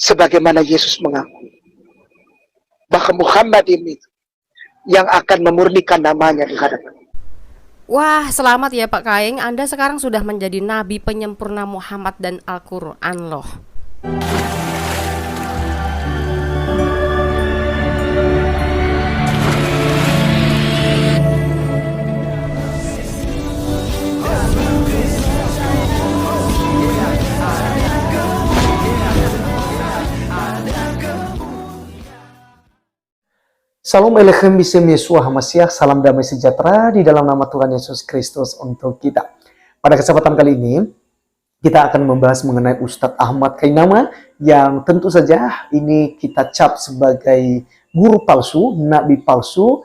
Sebagaimana Yesus mengaku bahwa Muhammad ini yang akan memurnikan namanya di hadapan. Wah, selamat ya Pak Kaing, Anda sekarang sudah menjadi nabi penyempurna Muhammad dan Al-Quran loh. Salam Elechem Bisem Yesua Hamasiah, salam damai sejahtera di dalam nama Tuhan Yesus Kristus untuk kita. Pada kesempatan kali ini, kita akan membahas mengenai Ustadz Ahmad Kainama yang tentu saja ini kita cap sebagai guru palsu, nabi palsu,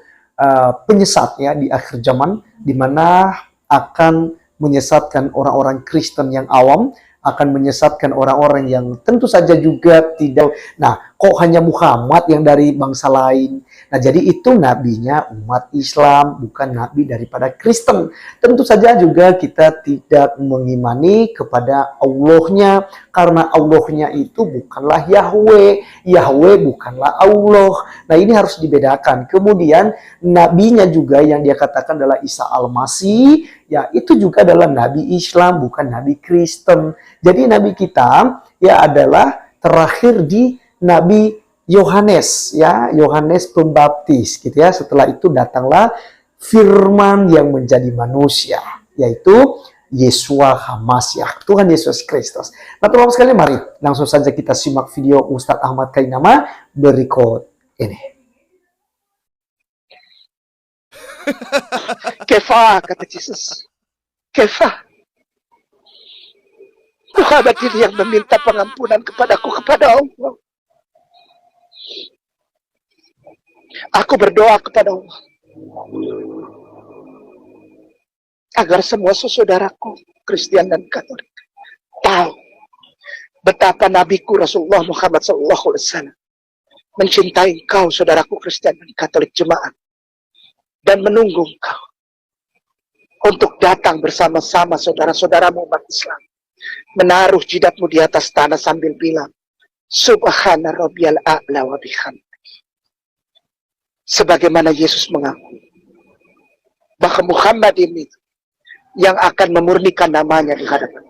penyesat ya di akhir zaman, di mana akan menyesatkan orang-orang Kristen yang awam, akan menyesatkan orang-orang yang tentu saja juga tidak. Nah, kok hanya Muhammad yang dari bangsa lain? Nah, jadi itu nabinya umat Islam, bukan nabi daripada Kristen. Tentu saja juga kita tidak mengimani kepada Allahnya, karena Allahnya itu bukanlah Yahweh, Yahweh bukanlah Allah. Nah, ini harus dibedakan. Kemudian, nabinya juga yang dia katakan adalah Isa Al-Masih, ya itu juga adalah nabi Islam, bukan nabi Kristen. Jadi nabi kita ya adalah terakhir di Nabi Yohanes, ya Yohanes Pembaptis, gitu ya. Setelah itu datanglah Firman yang menjadi manusia, yaitu Yesua Hamasiah, Tuhan Yesus Kristus. Nah, teman-teman sekalian, mari langsung saja kita simak video Ustadz Ahmad Kainama berikut ini. Kefa, kata Yesus. Kefa. Muhammad ini yang meminta pengampunan kepadaku, kepada Allah. Aku berdoa kepada Allah agar semua saudaraku Kristen dan Katolik tahu betapa nabiku Rasulullah Muhammad SAW mencintai engkau, saudaraku Kristen dan Katolik jemaat, dan menunggu engkau untuk datang bersama-sama saudara-saudaramu umat Islam, menaruh jidatmu di atas tanah sambil bilang, Subhana Rabbiyal A'la wa bihamdi. Sebagaimana Yesus mengaku bahwa Muhammad ini yang akan memurnikan namanya di hadapan.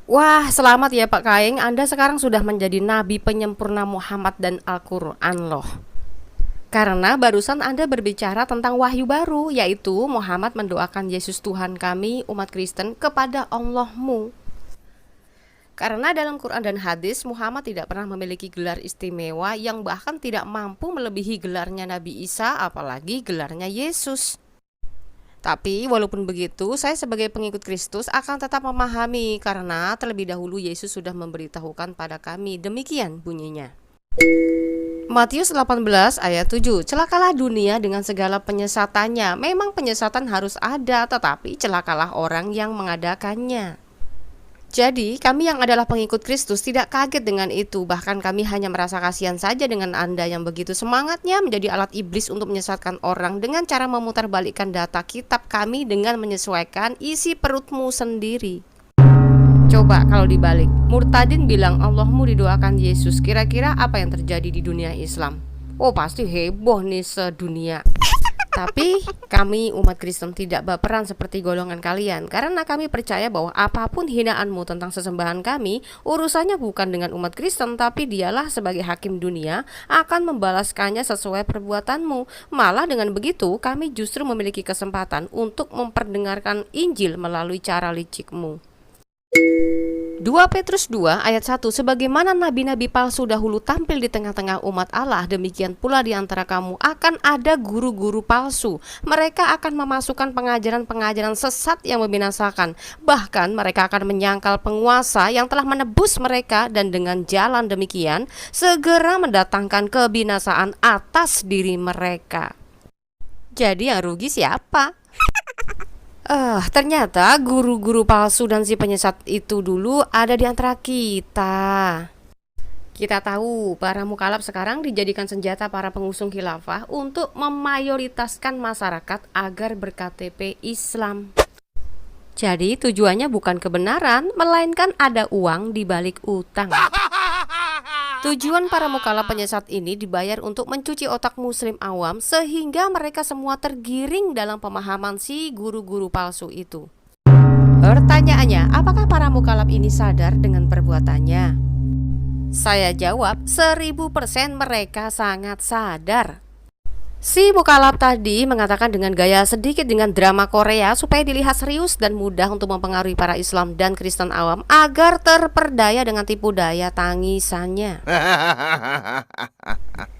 Wah, selamat ya Pak Kaing, Anda sekarang sudah menjadi nabi penyempurna Muhammad dan Al-Quran loh. Karena barusan Anda berbicara tentang wahyu baru, yaitu Muhammad mendoakan Yesus Tuhan kami, umat Kristen, kepada Allahmu. Karena dalam Quran dan hadis, Muhammad tidak pernah memiliki gelar istimewa yang bahkan tidak mampu melebihi gelarnya Nabi Isa, apalagi gelarnya Yesus. Tapi walaupun begitu, saya sebagai pengikut Kristus akan tetap memahami, karena terlebih dahulu Yesus sudah memberitahukan pada kami. Demikian bunyinya. Matius 18 ayat 7. Celakalah dunia dengan segala penyesatannya. Memang penyesatan harus ada, tetapi celakalah orang yang mengadakannya. Jadi, kami yang adalah pengikut Kristus tidak kaget dengan itu. Bahkan kami hanya merasa kasihan saja dengan Anda yang begitu semangatnya menjadi alat iblis untuk menyesatkan orang dengan cara memutarbalikkan data kitab kami dengan menyesuaikan isi perutmu sendiri. Coba kalau dibalik, Murtadin bilang Allahmu didoakan Yesus. Kira-kira apa yang terjadi di dunia Islam? Oh, pasti heboh nih sedunia. Tapi kami umat Kristen tidak baperan seperti golongan kalian, karena kami percaya bahwa apapun hinaanmu tentang sesembahan kami, urusannya bukan dengan umat Kristen, tapi dialah sebagai hakim dunia akan membalaskannya sesuai perbuatanmu. Malah dengan begitu kami justru memiliki kesempatan untuk memperdengarkan Injil melalui cara licikmu. 2 Petrus 2 ayat 1. Sebagaimana nabi-nabi palsu dahulu tampil di tengah-tengah umat Allah, demikian pula di antara kamu akan ada guru-guru palsu. Mereka akan memasukkan pengajaran-pengajaran sesat yang membinasakan. Bahkan mereka akan menyangkal penguasa yang telah menebus mereka, dan dengan jalan demikian segera mendatangkan kebinasaan atas diri mereka. Jadi yang rugi siapa? Ternyata guru-guru palsu dan si penyesat itu dulu ada di antara kita. Kita tahu para mukhalaf sekarang dijadikan senjata para pengusung khilafah untuk memayoritaskan masyarakat agar berKTP Islam. Jadi tujuannya bukan kebenaran, melainkan ada uang di balik utang. Tujuan para mukallaf penyesat ini dibayar untuk mencuci otak muslim awam sehingga mereka semua tergiring dalam pemahaman si guru-guru palsu itu. Pertanyaannya, apakah para mukallaf ini sadar dengan perbuatannya? Saya jawab, 1000% mereka sangat sadar. Si mukallaf tadi mengatakan dengan gaya sedikit dengan drama Korea supaya dilihat serius dan mudah untuk mempengaruhi para Islam dan Kristen awam agar terperdaya dengan tipu daya tangisannya.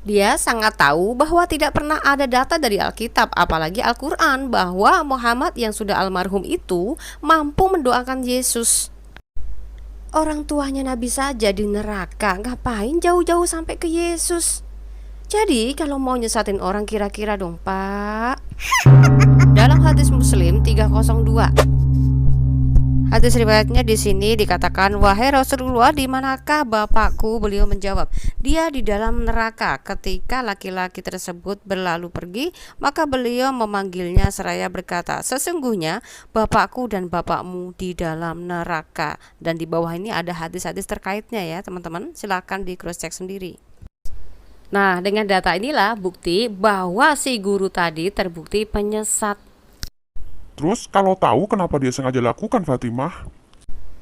Dia sangat tahu bahwa tidak pernah ada data dari Alkitab, apalagi Al-Quran, bahwa Muhammad yang sudah almarhum itu mampu mendoakan Yesus. Orang tuanya Nabi saja di neraka, ngapain jauh-jauh sampai ke Yesus? Jadi kalau mau nyesatin orang kira-kira dong Pak. Dalam hadis Muslim 302, hadis riwayatnya di sini dikatakan, wahai Rasulullah, di manakah bapakku? Beliau menjawab, dia di dalam neraka. Ketika laki-laki tersebut berlalu pergi, maka beliau memanggilnya seraya berkata, sesungguhnya bapakku dan bapakmu di dalam neraka. Dan di bawah ini ada hadis-hadis terkaitnya ya teman-teman, silakan di cross check sendiri. Nah, dengan data inilah bukti bahwa si guru tadi terbukti penyesat. Terus kalau tahu kenapa dia sengaja lakukan, Fatimah?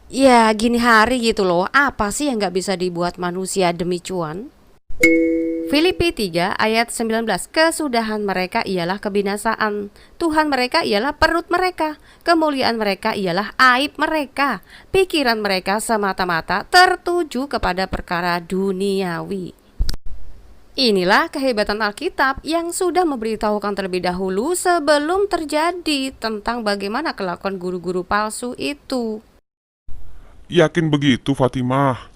Ya gini hari gitu loh, apa sih yang gak bisa dibuat manusia demi cuan? Filipi 3 ayat 19, kesudahan mereka ialah kebinasaan, Tuhan mereka ialah perut mereka, kemuliaan mereka ialah aib mereka, pikiran mereka semata-mata tertuju kepada perkara duniawi. Inilah kehebatan Alkitab yang sudah memberitahukan terlebih dahulu sebelum terjadi tentang bagaimana kelakuan guru-guru palsu itu. Yakin begitu, Fatimah?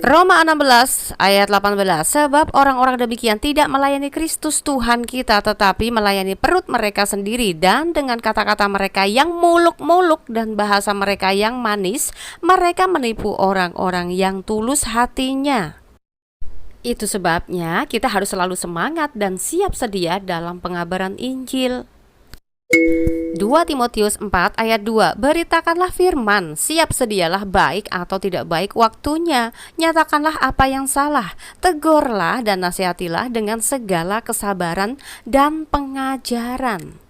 Roma 16 ayat 18, sebab orang-orang demikian tidak melayani Kristus Tuhan kita, tetapi melayani perut mereka sendiri, dan dengan kata-kata mereka yang muluk-muluk dan bahasa mereka yang manis, mereka menipu orang-orang yang tulus hatinya. Itu sebabnya kita harus selalu semangat dan siap sedia dalam pengabaran Injil. 2 Timotius 4 ayat 2, beritakanlah firman, siap sedialah baik atau tidak baik waktunya, nyatakanlah apa yang salah, tegurlah dan nasihatilah dengan segala kesabaran dan pengajaran.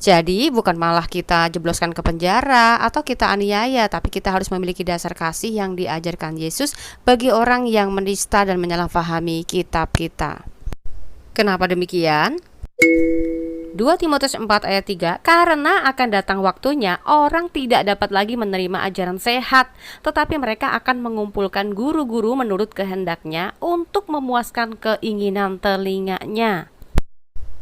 Jadi bukan malah kita jebloskan ke penjara atau kita aniaya, tapi kita harus memiliki dasar kasih yang diajarkan Yesus bagi orang yang menista dan menyalahpahami kitab kita. Kenapa demikian? 2 Timotius 4 ayat 3, karena akan datang waktunya orang tidak dapat lagi menerima ajaran sehat, tetapi mereka akan mengumpulkan guru-guru menurut kehendaknya untuk memuaskan keinginan telinganya.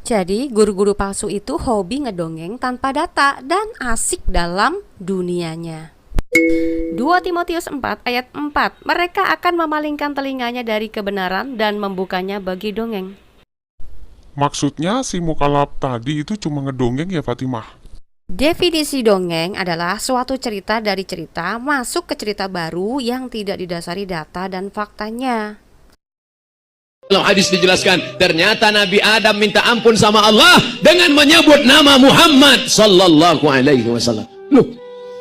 Jadi guru-guru palsu itu hobi ngedongeng tanpa data dan asik dalam dunianya. 2 Timotius 4 ayat 4, mereka akan memalingkan telinganya dari kebenaran dan membukanya bagi dongeng. Maksudnya si mukallaf tadi itu cuma ngedongeng ya, Fatimah? Definisi dongeng adalah suatu cerita dari cerita masuk ke cerita baru yang tidak didasari data dan faktanya. Dalam hadis dijelaskan, ternyata Nabi Adam minta ampun sama Allah dengan menyebut nama Muhammad sallallahu alaihi wasallam. Loh,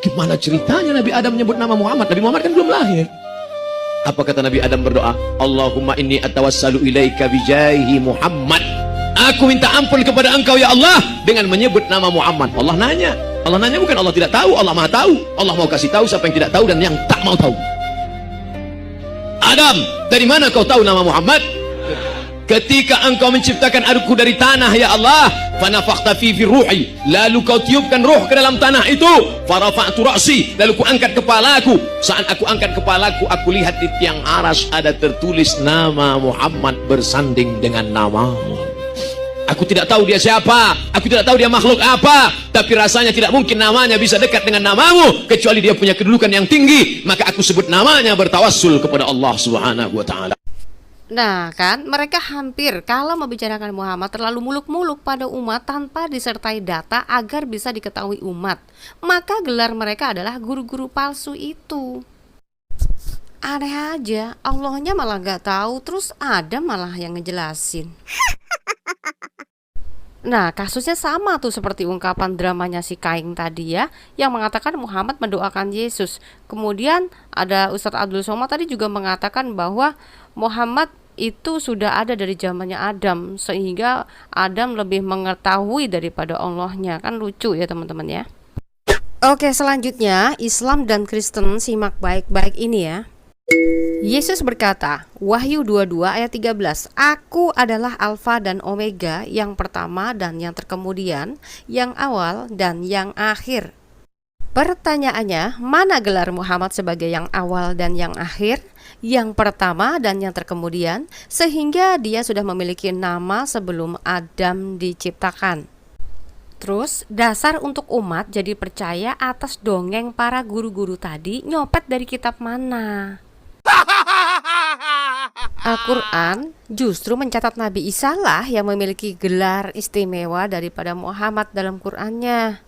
gimana ceritanya Nabi Adam menyebut nama Muhammad? Nabi Muhammad kan belum lahir. Apa kata Nabi Adam berdoa? Allahumma inni atawassalu ilaika bijahi Muhammad. Aku minta ampun kepada engkau ya Allah dengan menyebut nama Muhammad. Allah nanya bukan Allah tidak tahu, Allah maha tahu. Allah mau kasih tahu siapa yang tidak tahu dan yang tak mau tahu. Adam, dari mana kau tahu nama Muhammad? Ketika engkau menciptakan aku dari tanah ya Allah, fanafakhta fi ruhi, lalu kau tiupkan roh ke dalam tanah itu, farafa'tu ra'si, lalu ku angkat kepalaku. Saat aku angkat kepalaku, aku lihat di tiang aras ada tertulis nama Muhammad bersanding dengan namamu. Aku tidak tahu dia siapa, aku tidak tahu dia makhluk apa, tapi rasanya tidak mungkin namanya bisa dekat dengan namamu kecuali dia punya kedudukan yang tinggi, maka aku sebut namanya bertawassul kepada Allah Subhanahu wa taala. Nah kan, mereka hampir kalau membicarakan Muhammad terlalu muluk-muluk pada umat tanpa disertai data agar bisa diketahui umat. Maka gelar mereka adalah guru-guru palsu itu. Aneh aja, Allahnya malah gak tahu, terus Adam malah yang ngejelasin. Nah, kasusnya sama tuh seperti ungkapan dramanya si Kaing tadi ya, yang mengatakan Muhammad mendoakan Yesus. Kemudian ada Ustadz Abdul Somad tadi juga mengatakan bahwa Muhammad itu sudah ada dari zamannya Adam, sehingga Adam lebih mengetahui daripada Allahnya. Kan lucu ya teman-teman ya. Oke, selanjutnya Islam dan Kristen simak baik-baik ini ya. Yesus berkata, Wahyu 22 ayat 13, Aku adalah Alfa dan Omega, yang pertama dan yang terkemudian, yang awal dan yang akhir. Pertanyaannya, mana gelar Muhammad sebagai yang awal dan yang akhir, yang pertama dan yang terkemudian, sehingga dia sudah memiliki nama sebelum Adam diciptakan? Terus, dasar untuk umat jadi percaya atas dongeng para guru-guru tadi nyopet dari kitab mana? Al-Quran justru mencatat Nabi Isa lah yang memiliki gelar istimewa daripada Muhammad dalam Qurannya.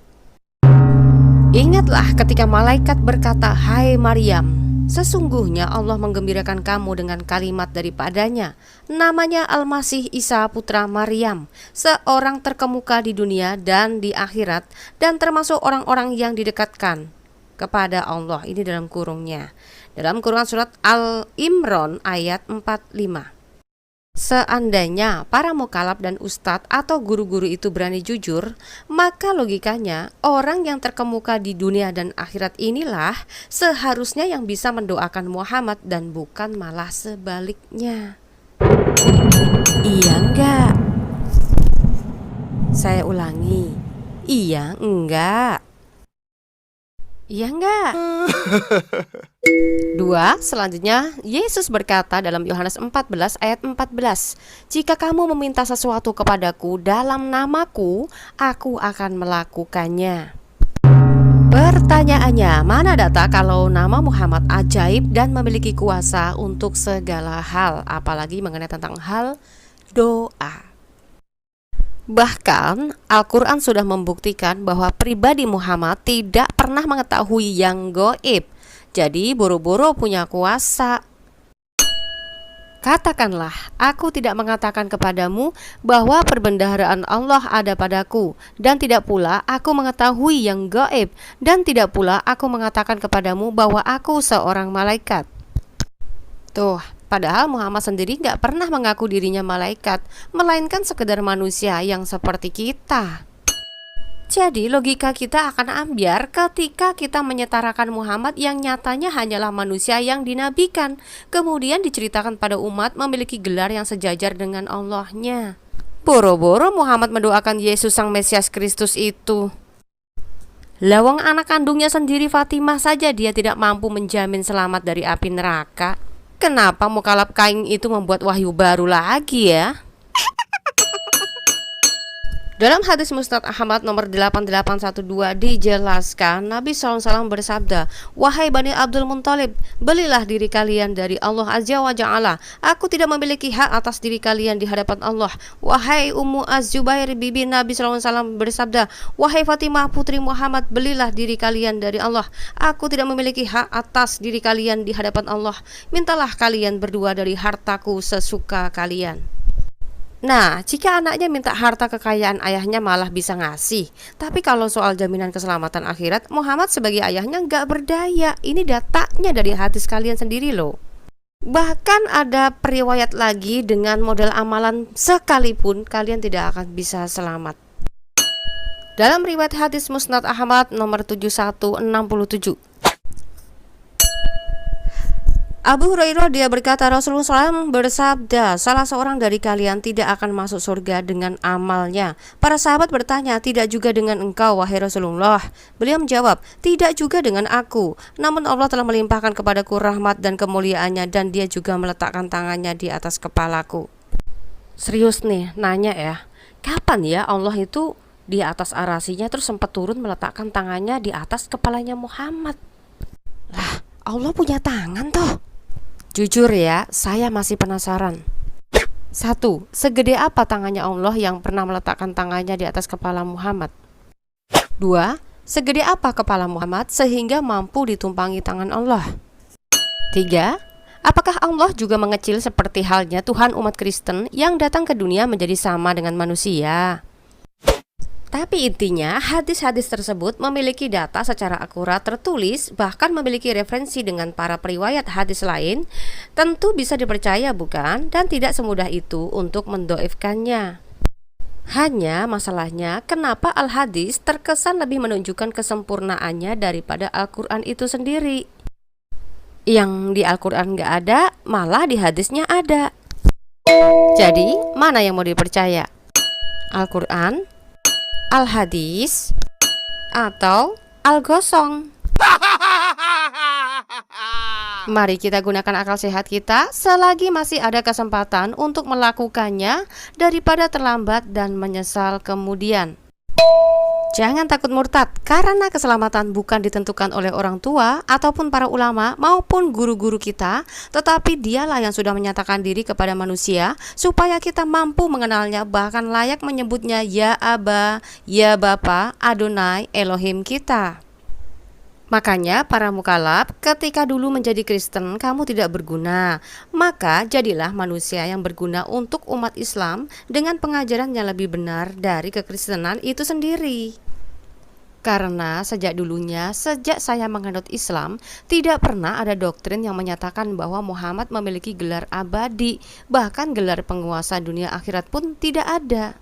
Ingatlah ketika malaikat berkata, Hai Maryam, sesungguhnya Allah menggembirakan kamu dengan kalimat daripadanya. Namanya Al-Masih Isa putra Maryam, seorang terkemuka di dunia dan di akhirat, dan termasuk orang-orang yang didekatkan kepada Allah. Ini dalam kurungnya. Dalam Quran surat Al-Imran ayat 45. Seandainya para mukallaf dan ustadz atau guru-guru itu berani jujur, maka logikanya orang yang terkemuka di dunia dan akhirat inilah seharusnya yang bisa mendoakan Muhammad dan bukan malah sebaliknya. Iya enggak? Saya ulangi. Iya enggak? Iya enggak? 2. Selanjutnya, Yesus berkata dalam Yohanes 14 ayat 14, Jika kamu meminta sesuatu kepadaku dalam namaku, aku akan melakukannya. Pertanyaannya, mana data kalau nama Muhammad ajaib dan memiliki kuasa untuk segala hal, apalagi mengenai tentang hal doa? Bahkan Al-Quran sudah membuktikan bahwa pribadi Muhammad tidak pernah mengetahui yang gaib. Jadi boro-boro punya kuasa. Katakanlah, aku tidak mengatakan kepadamu bahwa perbendaharaan Allah ada padaku, dan tidak pula aku mengetahui yang gaib, dan tidak pula aku mengatakan kepadamu bahwa aku seorang malaikat. Tuh, padahal Muhammad sendiri gak pernah mengaku dirinya malaikat, melainkan sekedar manusia yang seperti kita. Jadi logika kita akan ambiar ketika kita menyetarakan Muhammad yang nyatanya hanyalah manusia yang dinabikan, kemudian diceritakan pada umat memiliki gelar yang sejajar dengan Allahnya. Boro-boro Muhammad mendoakan Yesus sang Mesias Kristus itu. Lawang anak kandungnya sendiri Fatimah saja dia tidak mampu menjamin selamat dari api neraka. Kenapa mukallaf Kaing itu membuat wahyu baru lagi ya? Dalam hadis Musnad Ahmad nomor 8812 dijelaskan Nabi SAW bersabda, Wahai Bani Abdul Muthalib, belilah diri kalian dari Allah Azza wa Jalla. Aku tidak memiliki hak atas diri kalian di hadapan Allah. Wahai Ummu Az-Zubair bibi Nabi SAW bersabda, Wahai Fatimah putri Muhammad, belilah diri kalian dari Allah. Aku tidak memiliki hak atas diri kalian di hadapan Allah. Mintalah kalian berdua dari hartaku sesuka kalian. Nah, jika anaknya minta harta kekayaan ayahnya malah bisa ngasih. Tapi kalau soal jaminan keselamatan akhirat, Muhammad sebagai ayahnya nggak berdaya. Ini datanya dari hadis kalian sendiri loh. Bahkan ada periwayat lagi dengan model amalan sekalipun kalian tidak akan bisa selamat. Dalam riwayat hadis Musnad Ahmad nomor 7167, Abu Hurairah dia berkata Rasulullah SAW bersabda, salah seorang dari kalian tidak akan masuk surga dengan amalnya. Para sahabat bertanya, tidak juga dengan engkau wahai Rasulullah? Beliau menjawab, tidak juga dengan aku. Namun Allah telah melimpahkan kepadaku rahmat dan kemuliaannya, dan dia juga meletakkan tangannya di atas kepalaku. Serius nih, nanya ya, kapan ya Allah itu di atas arasinya terus sempat turun meletakkan tangannya di atas kepalanya Muhammad? Lah, Allah punya tangan toh. Jujur ya, saya masih penasaran. 1. Segede apa tangannya Allah yang pernah meletakkan tangannya di atas kepala Muhammad? 2. Segede apa kepala Muhammad sehingga mampu ditumpangi tangan Allah? 3. Apakah Allah juga mengecil seperti halnya Tuhan umat Kristen yang datang ke dunia menjadi sama dengan manusia? Tapi intinya, hadis-hadis tersebut memiliki data secara akurat tertulis, bahkan memiliki referensi dengan para periwayat hadis lain. Tentu bisa dipercaya, bukan? Dan tidak semudah itu untuk mendoifkannya. Hanya masalahnya, kenapa Al-Hadis terkesan lebih menunjukkan kesempurnaannya daripada Al-Quran itu sendiri? Yang di Al-Quran nggak ada, malah di hadisnya ada. Jadi, mana yang mau dipercaya? Al-Quran, Al-Hadis, atau Al-Gosong? Mari kita gunakan akal sehat kita selagi masih ada kesempatan untuk melakukannya daripada terlambat dan menyesal kemudian. Jangan takut murtad, karena keselamatan bukan ditentukan oleh orang tua ataupun para ulama maupun guru-guru kita, tetapi dialah yang sudah menyatakan diri kepada manusia supaya kita mampu mengenalnya, bahkan layak menyebutnya ya Aba, ya Bapa, Adonai, Elohim kita. Makanya para mukallaf, ketika dulu menjadi Kristen kamu tidak berguna, maka jadilah manusia yang berguna untuk umat Islam dengan pengajaran yang lebih benar dari kekristenan itu sendiri. Karena sejak dulunya, sejak saya menganut Islam, tidak pernah ada doktrin yang menyatakan bahwa Muhammad memiliki gelar abadi, bahkan gelar penguasa dunia akhirat pun tidak ada.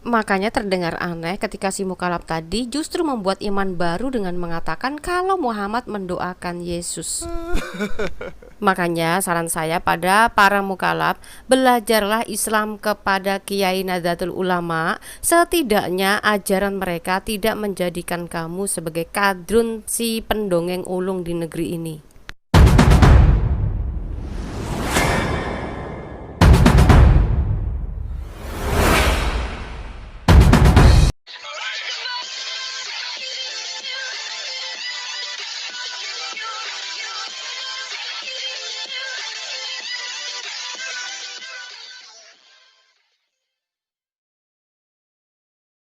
Makanya terdengar aneh ketika si mukallaf tadi justru membuat iman baru dengan mengatakan kalau Muhammad mendoakan Yesus. Makanya saran saya pada para mukallaf, belajarlah Islam kepada Kiai Nahdlatul Ulama. Setidaknya ajaran mereka tidak menjadikan kamu sebagai kadrun si pendongeng ulung di negeri ini.